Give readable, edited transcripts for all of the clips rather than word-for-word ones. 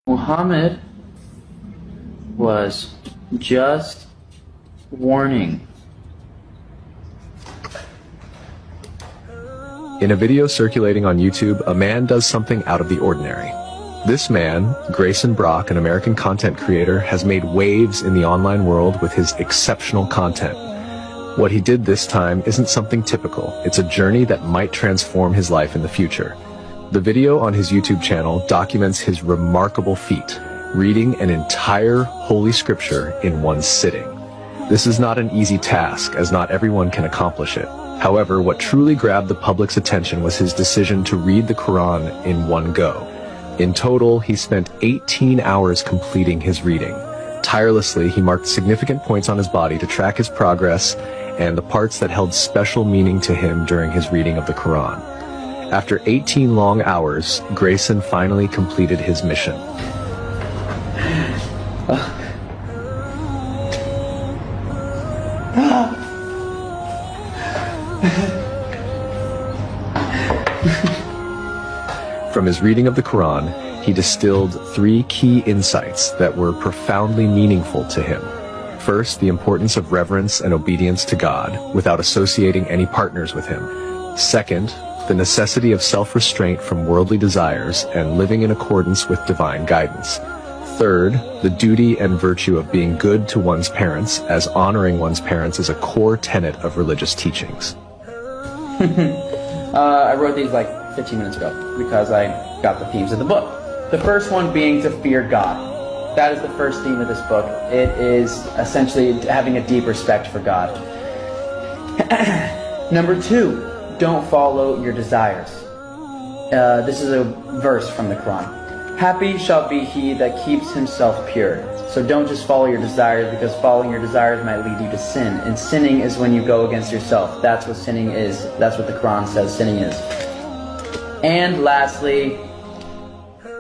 Muhammad was just warning. In a video circulating on YouTube, a man does something out of the ordinary. This man, Grayson Brock, an American content creator, has made waves in the online world with his exceptional content. What he did this time isn't something typical. It's a journey that might transform his life in the future. The video on his YouTube channel documents his remarkable feat, reading an entire Holy Scripture in one sitting. This is not an easy task, as not everyone can accomplish it. However, what truly grabbed the public's attention was his decision to read the Quran in one go. In total, he spent 18 hours completing his reading. Tirelessly, he marked significant points on his body to track his progress and the parts that held special meaning to him during his reading of the Quran. After 18 long hours, Grayson finally completed his mission. From his reading of the Quran, he distilled 3 key insights that were profoundly meaningful to him. First, the importance of reverence and obedience to God, without associating any partners with him. Second, the necessity of self-restraint from worldly desires and living in accordance with divine guidance. Third, the duty and virtue of being good to one's parents, as honoring one's parents is a core tenet of religious teachings. I wrote these like 15 minutes ago because I got the themes of the book. The first one being to fear God. That is the first theme of this book. It is essentially having a deep respect for God. Number 2, don't follow your desires. This is a verse from the Quran. Happy shall be he that keeps himself pure. So don't just follow your desires, because following your desires might lead you to sin. And sinning is when you go against yourself. That's what sinning is. That's what the Quran says sinning is. And lastly,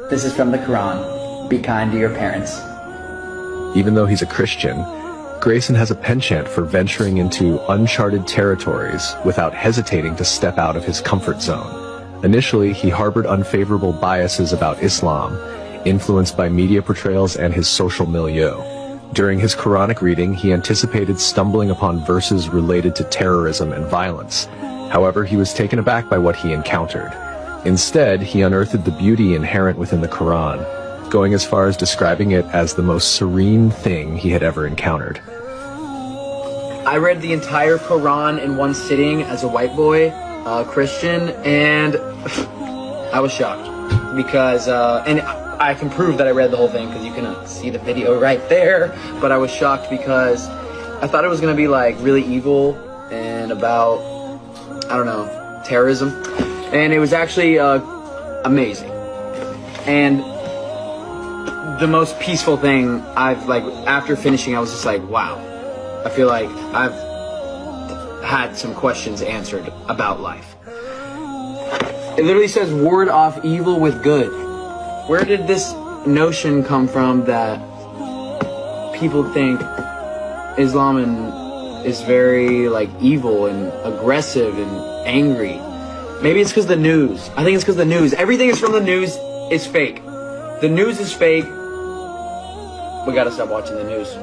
this is from the Quran. Be kind to your parents. Even though he's a Christian, Grayson has a penchant for venturing into uncharted territories without hesitating to step out of his comfort zone. Initially, he harbored unfavorable biases about Islam, influenced by media portrayals and his social milieu. During his Quranic reading, he anticipated stumbling upon verses related to terrorism and violence. However, he was taken aback by what he encountered. Instead, he unearthed the beauty inherent within the Quran, going as far as describing it as the most serene thing he had ever encountered. I read the entire Quran in one sitting as a white boy, Christian, and I was shocked because, and I can prove that I read the whole thing because you can see the video right there, but I was shocked because I thought it was going to be like really evil and about, I don't know, terrorism, and it was actually amazing. And the most peaceful thing after finishing, I was just like, wow, I feel like I've had some questions answered about life. It literally says ward off evil with good. Where did this notion come from that people think Islam is very like evil and aggressive and angry? Maybe it's because the news. I think it's because the news. Everything is from the news is fake. The news is fake. We gotta stop watching the news.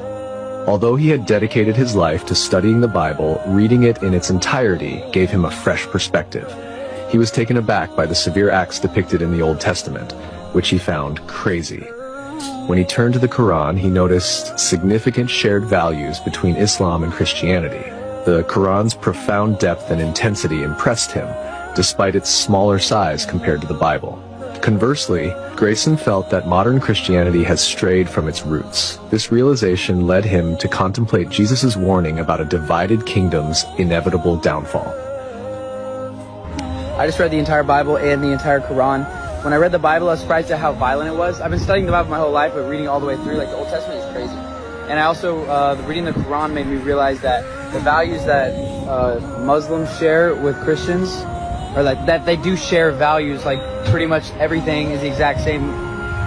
Although he had dedicated his life to studying the Bible, reading it in its entirety gave him a fresh perspective. He was taken aback by the severe acts depicted in the Old Testament, which he found crazy. When he turned to the Quran, he noticed significant shared values between Islam and Christianity. The Quran's profound depth and intensity impressed him, despite its smaller size compared to the Bible. Conversely, Grayson felt that modern Christianity has strayed from its roots. This realization led him to contemplate Jesus' warning about a divided kingdom's inevitable downfall. I just read the entire Bible and the entire Quran. When I read the Bible, I was surprised at how violent it was. I've been studying the Bible my whole life, but reading all the way through, like the Old Testament is crazy. And I also, reading the Quran made me realize that the values that Muslims share with Christians, or like that they do share values, like pretty much everything is the exact same.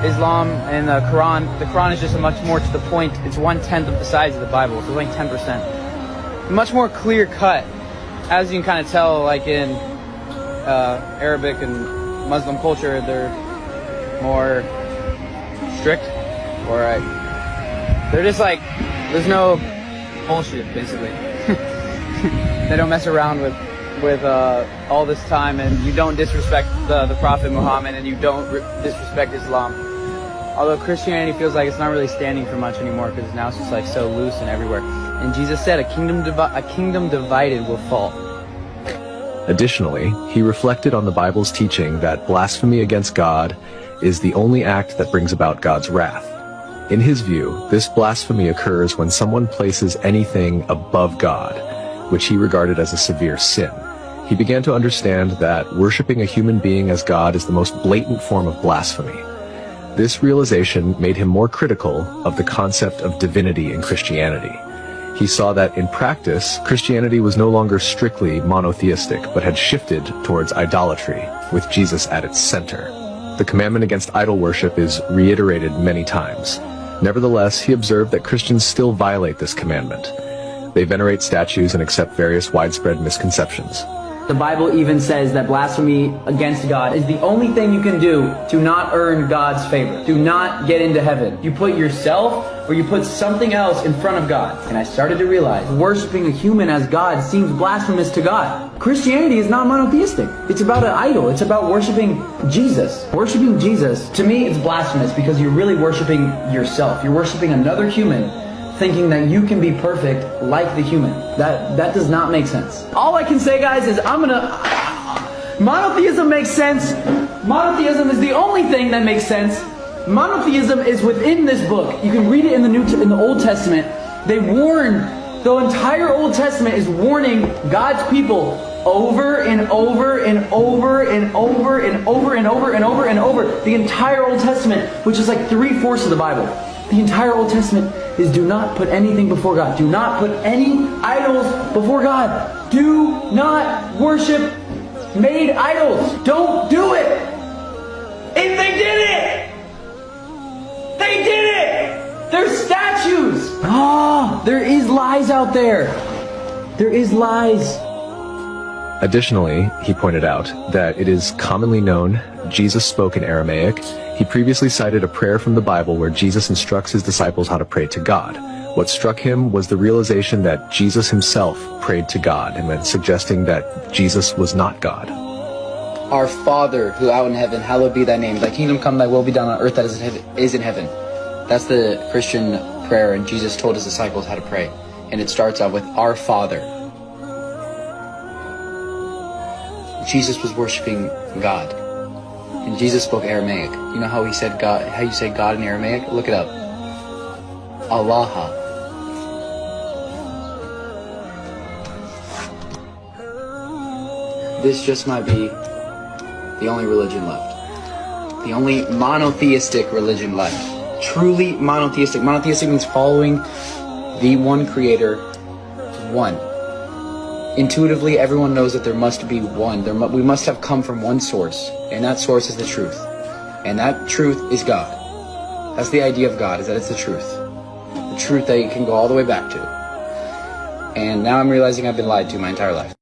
Islam and the Quran is just a much more to the point. It's 1/10 of the size of the Bible, so it's like 10%. Much more clear cut, as you can kind of tell, like in Arabic and Muslim culture, they're more strict, or they're just like, there's no bullshit, basically. They don't mess around with all this time, and you don't disrespect the Prophet Muhammad, and you don't disrespect Islam. Although Christianity feels like it's not really standing for much anymore, because now it's just like so loose and everywhere. And Jesus said, a kingdom divided will fall. Additionally, he reflected on the Bible's teaching that blasphemy against God is the only act that brings about God's wrath. In his view, this blasphemy occurs when someone places anything above God, which he regarded as a severe sin. He began to understand that worshiping a human being as God is the most blatant form of blasphemy. This realization made him more critical of the concept of divinity in Christianity. He saw that in practice, Christianity was no longer strictly monotheistic, but had shifted towards idolatry, with Jesus at its center. The commandment against idol worship is reiterated many times. Nevertheless, he observed that Christians still violate this commandment. They venerate statues and accept various widespread misconceptions. The Bible even says that blasphemy against God is the only thing you can do to not earn God's favor, to not get into heaven. You put yourself or you put something else in front of God. And I started to realize worshiping a human as God seems blasphemous to God. Christianity is not monotheistic. It's about an idol. It's about worshiping Jesus. Worshiping Jesus, to me, it's blasphemous because you're really worshiping yourself. You're worshiping another human, thinking that you can be perfect like the human. That does not make sense. All I can say, guys, is monotheism makes sense. Monotheism is the only thing that makes sense. Monotheism is within this book. You can read it in the Old Testament. They warn, the entire Old Testament is warning God's people over and over and over and over and over and over and over and over. The entire Old Testament, which is like 3/4 of the Bible. The entire Old Testament is do not put anything before God. Do not put any idols before God. Do not worship made idols. Don't do it. And they did it. They did it. They're statues. There is lies out there. There is lies. Additionally, he pointed out that it is commonly known Jesus spoke in Aramaic. He previously cited a prayer from the Bible where Jesus instructs his disciples how to pray to God. What struck him was the realization that Jesus himself prayed to God, and then suggesting that Jesus was not God. Our Father, who art in heaven, hallowed be thy name. Thy kingdom come, thy will be done on earth that is in heaven. That's the Christian prayer, and Jesus told his disciples how to pray. And it starts out with our Father. Jesus was worshiping God. And Jesus spoke Aramaic. You know how he said God, how you say God in Aramaic? Look it up. Allah. This just might be the only religion left. The only monotheistic religion left. Truly monotheistic. Monotheistic means following the one creator, one. Intuitively, everyone knows that there must be one. We must have come from one source, and that source is the truth. And that truth is God. That's the idea of God, is that it's the truth. The truth that you can go all the way back to. And now I'm realizing I've been lied to my entire life.